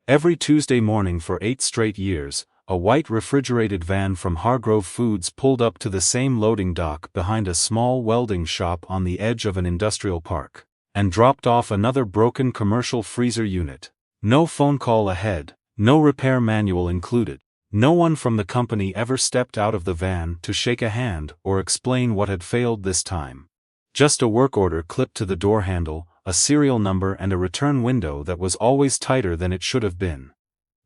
Every Tuesday morning for 8 straight years, a white refrigerated van from Hargrove Foods pulled up to the same loading dock behind a small welding shop on the edge of an industrial park, and dropped off another broken commercial freezer unit. No phone call ahead, no repair manual included. No one from the company ever stepped out of the van to shake a hand or explain what had failed this time. Just a work order clipped to the door handle, a serial number and a return window that was always tighter than it should have been.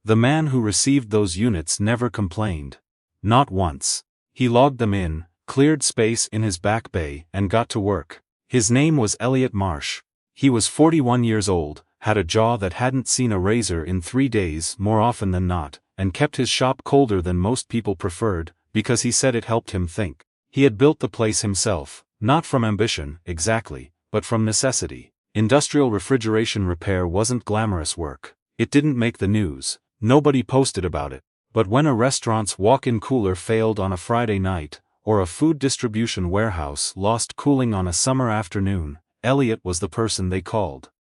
The man who received those units never complained. Not once. He logged them in, cleared space in his back bay, and got to work. His name was Elliott Marsh. He was 41 years old, had a jaw that hadn't seen a razor in 3 days more often than not, and kept his shop colder than most people preferred, because he said it helped him think. He had built the place himself, not from ambition, exactly, but from necessity. Industrial refrigeration repair wasn't glamorous work. It didn't make the news. Nobody posted about it. But when a restaurant's walk-in cooler failed on a Friday night, or a food distribution warehouse lost cooling on a summer afternoon, Elliott was the person they called.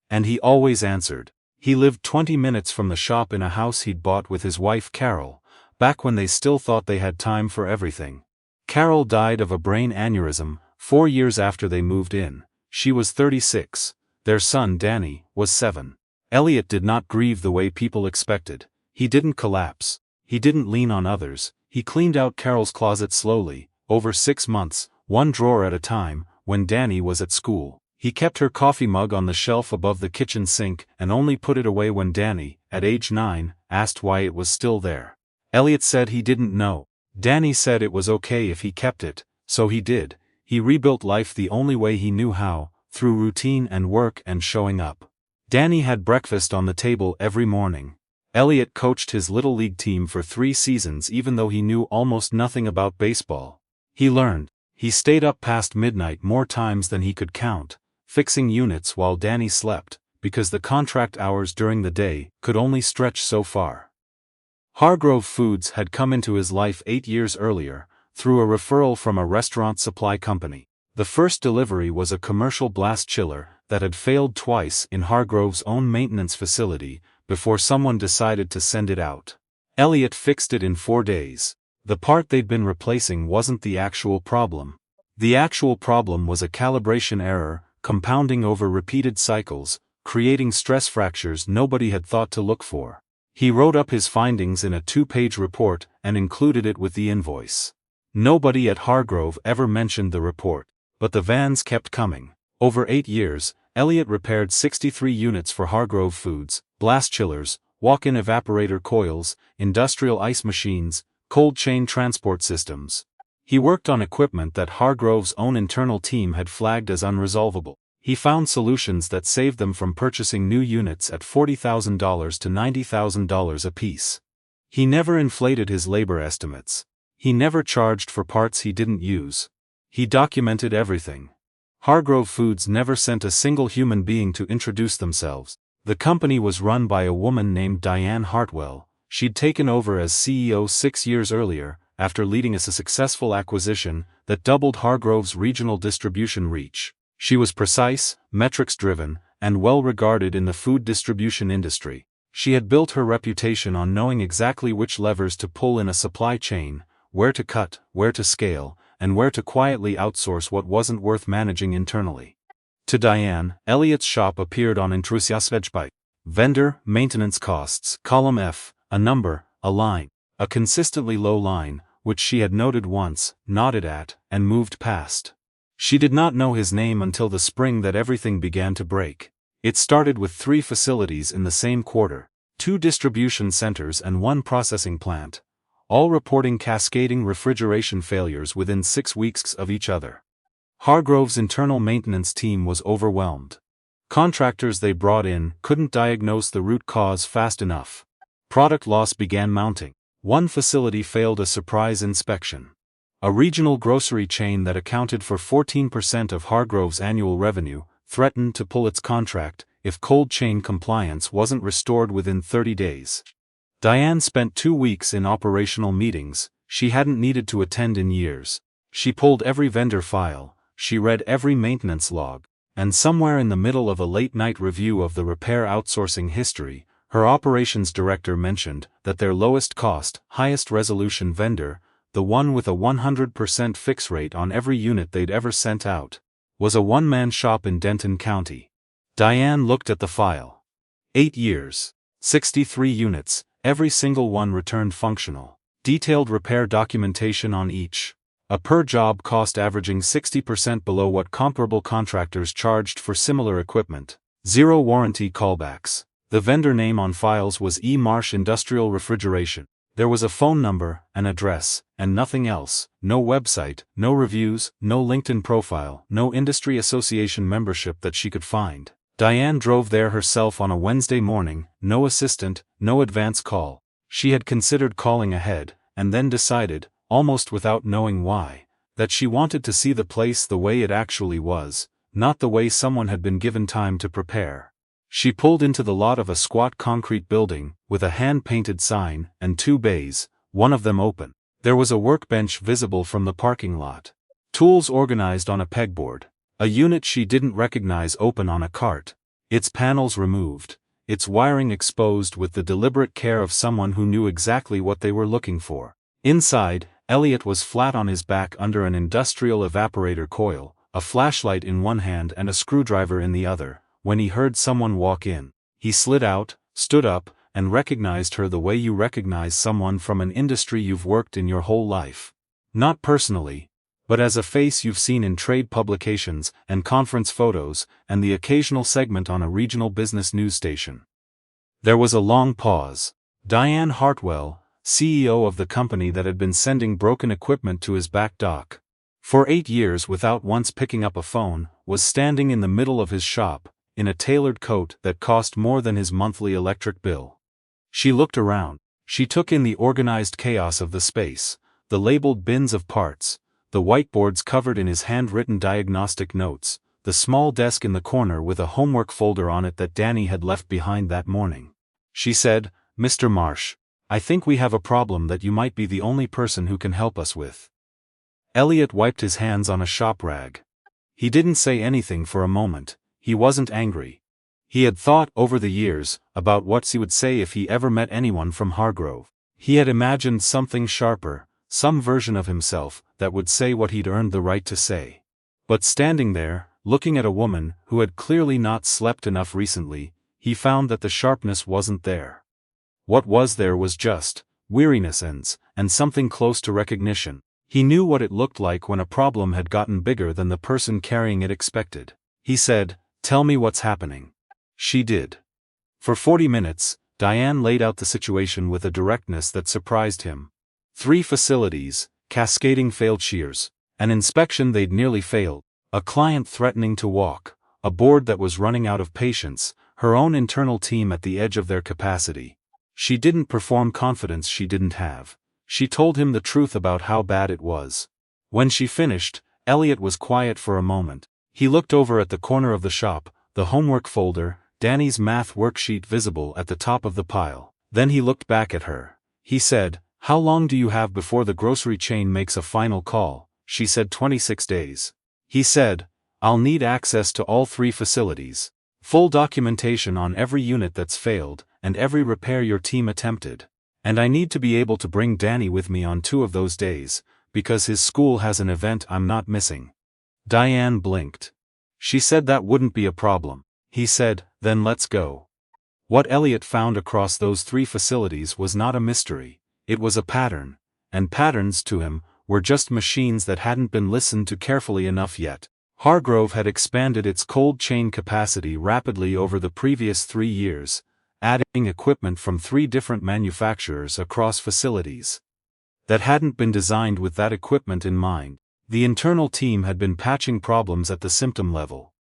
And he always answered. He lived 20 minutes from the shop in a house he'd bought with his wife Carol, back when they still thought they had time for everything. Carol died of a brain aneurysm 4 years after they moved in. She was 36. Their son Danny was 7. Elliott did not grieve the way people expected. He didn't collapse. He didn't lean on others. He cleaned out Carol's closet slowly, over 6 months, one drawer at a time, when Danny was at school. He kept her coffee mug on the shelf above the kitchen sink and only put it away when Danny, at age 9, asked why it was still there. Elliott said he didn't know. Danny said it was okay if he kept it, so he did. He rebuilt life the only way he knew how, through routine and work and showing up. Danny had breakfast on the table every morning. Elliott coached his Little League team for 3 seasons even though he knew almost nothing about baseball. He learned. He stayed up past midnight more times than he could count, fixing units while Danny slept, because the contract hours during the day could only stretch so far. Hargrove Foods had come into his life 8 years earlier, through a referral from a restaurant supply company. The first delivery was a commercial blast chiller that had failed twice in Hargrove's own maintenance facility before someone decided to send it out. Elliott fixed it in 4 days. The part they'd been replacing wasn't the actual problem. The actual problem was a calibration error, compounding over repeated cycles, creating stress fractures nobody had thought to look for. He wrote up his findings in a 2-page report and included it with the invoice. Nobody at Hargrove ever mentioned the report, but the vans kept coming. Over 8 years, Elliott repaired 63 units for Hargrove Foods, blast chillers, walk-in evaporator coils, industrial ice machines, cold chain transport systems. He worked on equipment that Hargrove's own internal team had flagged as unresolvable. He found solutions that saved them from purchasing new units at $40,000 to $90,000 apiece. He never inflated his labor estimates. He never charged for parts he didn't use. He documented everything. Hargrove Foods never sent a single human being to introduce themselves. The company was run by a woman named Diane Hartwell. She'd taken over as CEO 6 years earlier, after leading a successful acquisition that doubled Hargrove's regional distribution reach. She was precise, metrics-driven, and well-regarded in the food distribution industry. She had built her reputation on knowing exactly which levers to pull in a supply chain, where to cut, where to scale, and where to quietly outsource what wasn't worth managing internally. To Diane, Elliott's shop appeared on Intrusiasvejby. Vendor, maintenance costs, column F, a number, a line. A consistently low line, which she had noted once, nodded at, and moved past. She did not know his name until the spring that everything began to break. It started with 3 facilities in the same quarter, 2 distribution centers and 1 processing plant, all reporting cascading refrigeration failures within 6 weeks of each other. Hargrove's internal maintenance team was overwhelmed. Contractors they brought in couldn't diagnose the root cause fast enough. Product loss began mounting. One facility failed a surprise inspection. A regional grocery chain that accounted for 14% of Hargrove's annual revenue threatened to pull its contract if cold chain compliance wasn't restored within 30 days. Diane spent 2 weeks in operational meetings she hadn't needed to attend in years. She pulled every vendor file, she read every maintenance log, and somewhere in the middle of a late-night review of the repair outsourcing history, Her operations director mentioned that their lowest cost, highest resolution vendor, the one with a 100% fix rate on every unit they'd ever sent out, was a one-man shop in Denton County. Diane looked at the file. 8 years. 63 units, every single one returned functional. Detailed repair documentation on each. A per-job cost averaging 60% below what comparable contractors charged for similar equipment. 0 warranty callbacks. The vendor name on files was E. Marsh Industrial Refrigeration. There was a phone number, an address, and nothing else. No website, no reviews, no LinkedIn profile, no industry association membership that she could find. Diane drove there herself on a Wednesday morning, no assistant, no advance call. She had considered calling ahead, and then decided, almost without knowing why, that she wanted to see the place the way it actually was, not the way someone had been given time to prepare. She pulled into the lot of a squat concrete building, with a hand-painted sign, and 2 bays, one of them open. There was a workbench visible from the parking lot. Tools organized on a pegboard. A unit she didn't recognize open on a cart. Its panels removed, its wiring exposed with the deliberate care of someone who knew exactly what they were looking for. Inside, Elliott was flat on his back under an industrial evaporator coil, a flashlight in one hand and a screwdriver in the other. When he heard someone walk in, he slid out, stood up, and recognized her the way you recognize someone from an industry you've worked in your whole life. Not personally, but as a face you've seen in trade publications and conference photos and the occasional segment on a regional business news station. There was a long pause. Diane Hartwell, CEO of the company that had been sending broken equipment to his back dock for 8 years without once picking up a phone, was standing in the middle of his shop, in a tailored coat that cost more than his monthly electric bill. She looked around. She took in the organized chaos of the space, the labeled bins of parts, the whiteboards covered in his handwritten diagnostic notes, the small desk in the corner with a homework folder on it that Danny had left behind that morning. She said, "Mr. Marsh, I think we have a problem that you might be the only person who can help us with." Elliott wiped his hands on a shop rag. He didn't say anything for a moment. He wasn't angry. He had thought, over the years, about what he would say if he ever met anyone from Hargrove. He had imagined something sharper, some version of himself, that would say what he'd earned the right to say. But standing there, looking at a woman who had clearly not slept enough recently, he found that the sharpness wasn't there. What was there was just weariness and something close to recognition. He knew what it looked like when a problem had gotten bigger than the person carrying it expected. He said, "Tell me what's happening." She did. For 40 minutes, Diane laid out the situation with a directness that surprised him. 3 facilities, cascading failed shears, an inspection they'd nearly failed, a client threatening to walk, a board that was running out of patience, her own internal team at the edge of their capacity. She didn't perform confidence she didn't have. She told him the truth about how bad it was. When she finished, Elliott was quiet for a moment. He looked over at the corner of the shop, the homework folder, Danny's math worksheet visible at the top of the pile. Then he looked back at her. He said, "How long do you have before the grocery chain makes a final call?" She said 26 days. He said, "I'll need access to all 3 facilities. Full documentation on every unit that's failed, and every repair your team attempted. And I need to be able to bring Danny with me on 2 of those days, because his school has an event I'm not missing." Diane blinked. She said that wouldn't be a problem. He said, "Then let's go." What Elliott found across those 3 facilities was not a mystery. It was a pattern, and patterns to him were just machines that hadn't been listened to carefully enough yet. Hargrove had expanded its cold chain capacity rapidly over the previous 3 years, adding equipment from 3 different manufacturers across facilities that hadn't been designed with that equipment in mind. The internal team had been patching problems at the symptom level,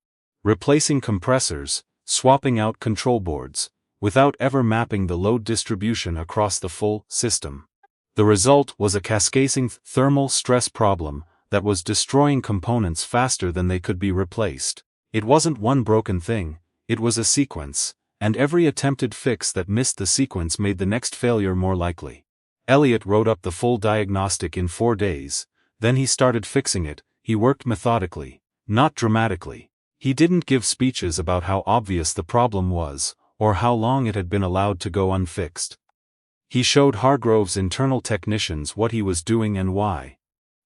replacing compressors, swapping out control boards, without ever mapping the load distribution across the full system. The result was a cascading thermal stress problem that was destroying components faster than they could be replaced. It wasn't one broken thing, it was a sequence, and every attempted fix that missed the sequence made the next failure more likely. Elliott wrote up the full diagnostic in 4 days. Then he started fixing it. He worked methodically, not dramatically. He didn't give speeches about how obvious the problem was, or how long it had been allowed to go unfixed. He showed Hargrove's internal technicians what he was doing and why,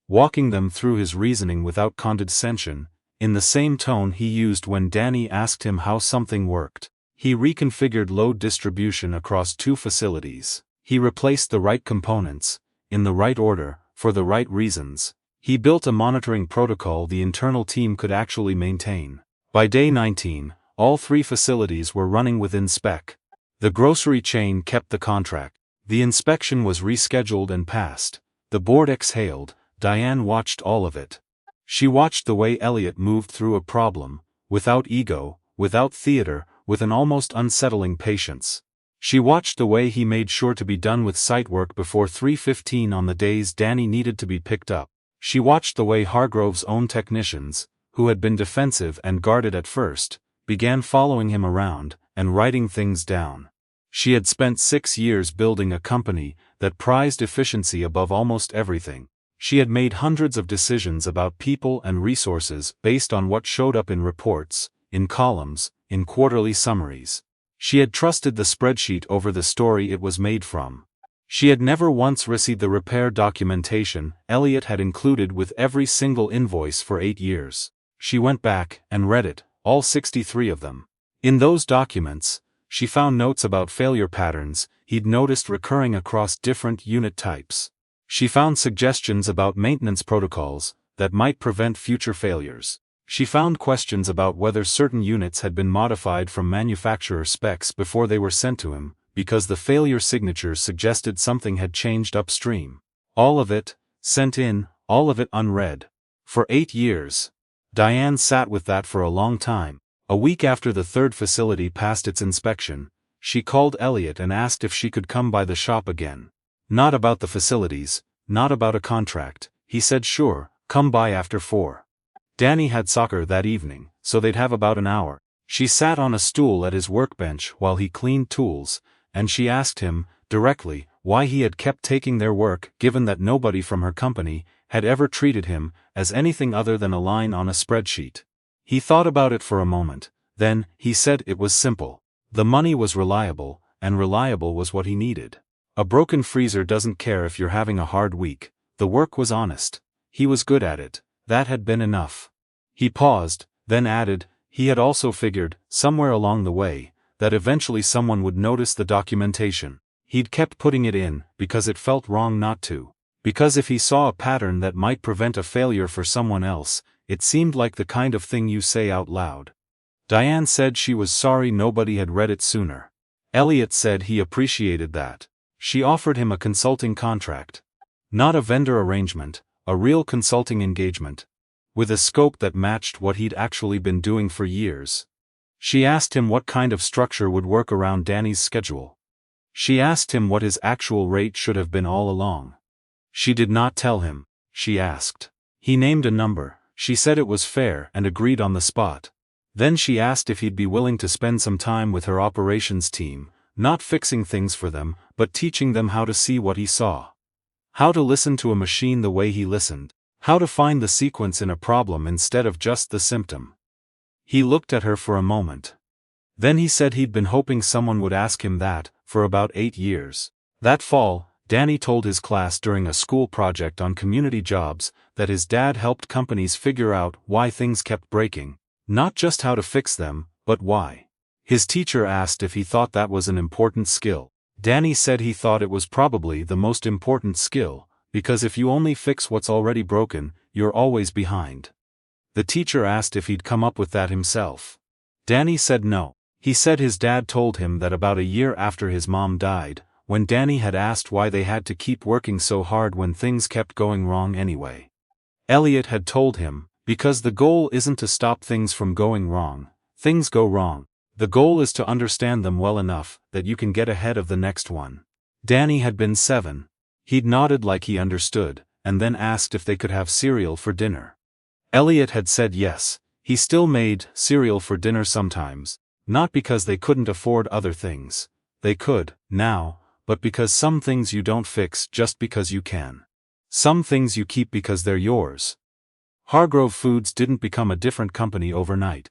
walking them through his reasoning without condescension, in the same tone he used when Danny asked him how something worked. He reconfigured load distribution across 2 facilities. He replaced the right components, in the right order, for the right reasons. He built a monitoring protocol the internal team could actually maintain. By day 19, all 3 facilities were running within spec. The grocery chain kept the contract. The inspection was rescheduled and passed. The board exhaled. Diane watched all of it. She watched the way Elliott moved through a problem, without ego, without theater, with an almost unsettling patience. She watched the way he made sure to be done with site work before 3:15 on the days Danny needed to be picked up. She watched the way Hargrove's own technicians, who had been defensive and guarded at first, began following him around and writing things down. She had spent 6 years building a company that prized efficiency above almost everything. She had made hundreds of decisions about people and resources based on what showed up in reports, in columns, in quarterly summaries. She had trusted the spreadsheet over the story it was made from. She had never once received the repair documentation Elliott had included with every single invoice for 8 years. She went back and read it, all 63 of them. In those documents, she found notes about failure patterns he'd noticed recurring across different unit types. She found suggestions about maintenance protocols that might prevent future failures. She found questions about whether certain units had been modified from manufacturer specs before they were sent to him, because the failure signatures suggested something had changed upstream. All of it, sent in, all of it unread. For 8 years. Diane sat with that for a long time. A week after the 3rd facility passed its inspection, she called Elliott and asked if she could come by the shop again. Not about the facilities, not about a contract. He said sure, come by after 4. Danny had soccer that evening, so they'd have about an hour. She sat on a stool at his workbench while he cleaned tools, and she asked him, directly, why he had kept taking their work given that nobody from her company had ever treated him as anything other than a line on a spreadsheet. He thought about it for a moment, then, he said it was simple. The money was reliable, and reliable was what he needed. A broken freezer doesn't care if you're having a hard week. The work was honest. He was good at it. That had been enough. He paused, then added, he had also figured, somewhere along the way, that eventually someone would notice the documentation. He'd kept putting it in, because it felt wrong not to. Because if he saw a pattern that might prevent a failure for someone else, it seemed like the kind of thing you say out loud. Diane said she was sorry nobody had read it sooner. Elliott said he appreciated that. She offered him a consulting contract. Not a vendor arrangement, a real consulting engagement. With a scope that matched what he'd actually been doing for years. She asked him what kind of structure would work around Danny's schedule. She asked him what his actual rate should have been all along. She did not tell him, she asked. He named a number. She said it was fair and agreed on the spot. Then she asked if he'd be willing to spend some time with her operations team, not fixing things for them, but teaching them how to see what he saw. How to listen to a machine the way he listened. How to find the sequence in a problem instead of just the symptom. He looked at her for a moment. Then he said he'd been hoping someone would ask him that, for about 8 years. That fall, Danny told his class during a school project on community jobs that his dad helped companies figure out why things kept breaking. Not just how to fix them, but why. His teacher asked if he thought that was an important skill. Danny said he thought it was probably the most important skill, because if you only fix what's already broken, you're always behind. The teacher asked if he'd come up with that himself. Danny said no. He said his dad told him that about a year after his mom died, when Danny had asked why they had to keep working so hard when things kept going wrong anyway. Elliott had told him, because the goal isn't to stop things from going wrong. Things go wrong. The goal is to understand them well enough that you can get ahead of the next one. Danny had been 7. He'd nodded like he understood, and then asked if they could have cereal for dinner. Elliott had said yes. He still made cereal for dinner sometimes, not because they couldn't afford other things. They could, now, but because some things you don't fix just because you can. Some things you keep because they're yours. Hargrove Foods didn't become a different company overnight.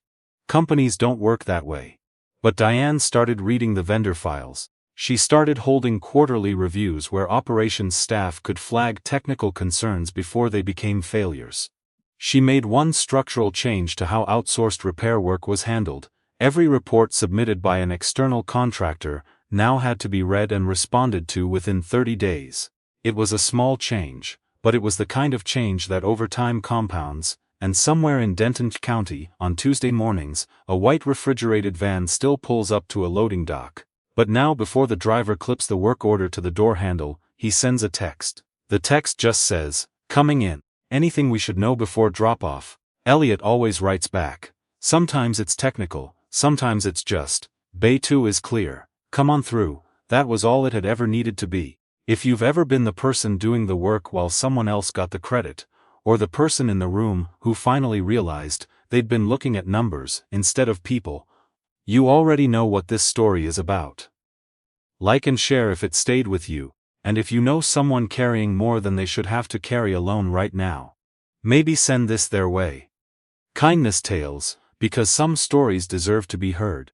Companies don't work that way. But Diane started reading the vendor files. She started holding quarterly reviews where operations staff could flag technical concerns before they became failures. She made one structural change to how outsourced repair work was handled. Every report submitted by an external contractor now had to be read and responded to within 30 days. It was a small change, but it was the kind of change that over time compounds, and somewhere in Denton County, on Tuesday mornings, a white refrigerated van still pulls up to a loading dock. But now before the driver clips the work order to the door handle, he sends a text. The text just says, "Coming in. Anything we should know before drop-off?" Elliott always writes back. Sometimes it's technical, sometimes it's just, "Bay 2 is clear. Come on through." That was all it had ever needed to be. If you've ever been the person doing the work while someone else got the credit, or the person in the room who finally realized they'd been looking at numbers instead of people, you already know what this story is about. Like and share if it stayed with you, and if you know someone carrying more than they should have to carry alone right now, maybe send this their way. Kindness tales, because some stories deserve to be heard.